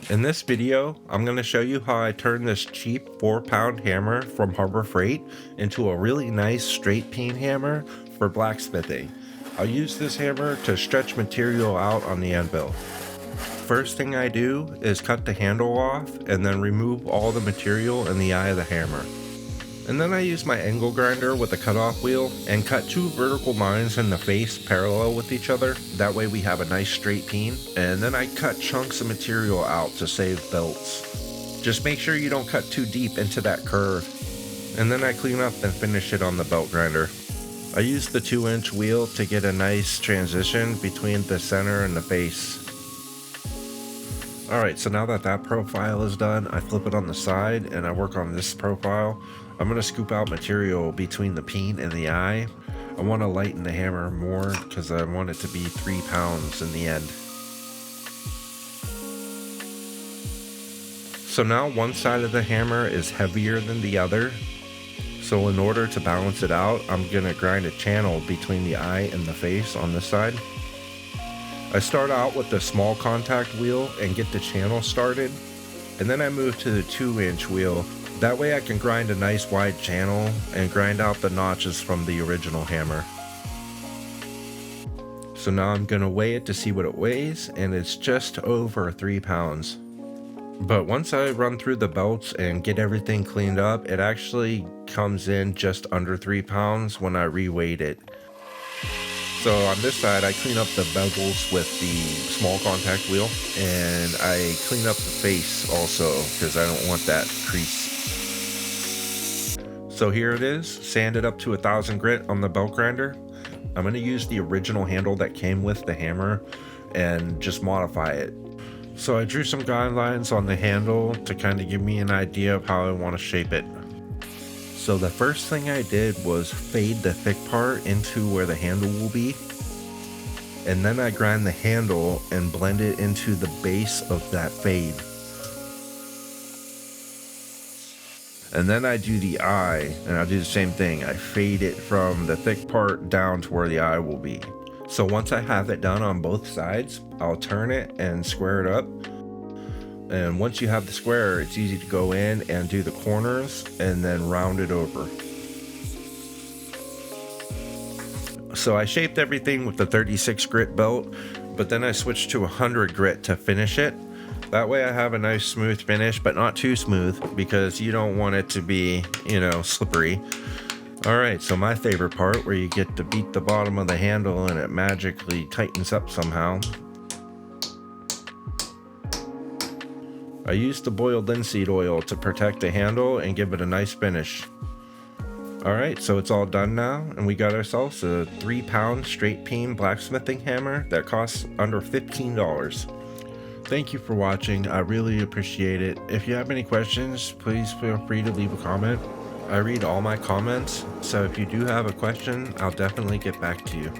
In this video, I'm going to show you how I turned this cheap 4-pound hammer from Harbor Freight into a really nice straight peen hammer for blacksmithing. I'll use this hammer to stretch material out on the anvil. First thing I do is cut the handle off and then remove all the material in the eye of the hammer. And then I use my angle grinder with a cutoff wheel and cut 2 vertical lines in the face parallel with each other. That way we have a nice straight peen. And then I cut chunks of material out to save belts. Just make sure you don't cut too deep into that curve. And then I clean up and finish it on the belt grinder. I use the 2-inch wheel to get a nice transition between the center and the face. Alright, so now that profile is done, I flip it on the side and I work on this profile. I'm going to scoop out material between the peen and the eye. I want to lighten the hammer more because I want it to be 3 pounds in the end. So now one side of the hammer is heavier than the other. So in order to balance it out, I'm going to grind a channel between the eye and the face on this side. I start out with the small contact wheel and get the channel started. And then I move to the 2-inch wheel. That way I can grind a nice wide channel and grind out the notches from the original hammer. So now I'm going to weigh it to see what it weighs, and it's just over 3 pounds. But once I run through the belts and get everything cleaned up, it actually comes in just under 3 pounds when I re-weighed it. So on this side, I clean up the bezels with the small contact wheel, and I clean up the face also because I don't want that crease. So here it is, sanded up to 1000 grit on the belt grinder. I'm going to use the original handle that came with the hammer and just modify it. So I drew some guidelines on the handle to kind of give me an idea of how I want to shape it. So the first thing I did was fade the thick part into where the handle will be. And then I grind the handle and blend it into the base of that fade. And then I do the eye, and I'll do the same thing. I fade it from the thick part down to where the eye will be. So once I have it done on both sides, I'll turn it and square it up. And once you have the square, it's easy to go in and do the corners and then round it over. So I shaped everything with the 36 grit belt, but then I switched to 100 grit to finish it. That way I have a nice smooth finish, but not too smooth because you don't want it to be, slippery. Alright, so my favorite part where you get to beat the bottom of the handle and it magically tightens up somehow. I used the boiled linseed oil to protect the handle and give it a nice finish. Alright, so it's all done now, and we got ourselves a 3-pound straight peen blacksmithing hammer that costs under $15. Thank you for watching, I really appreciate it. If you have any questions, please feel free to leave a comment. I read all my comments, so if you do have a question, I'll definitely get back to you.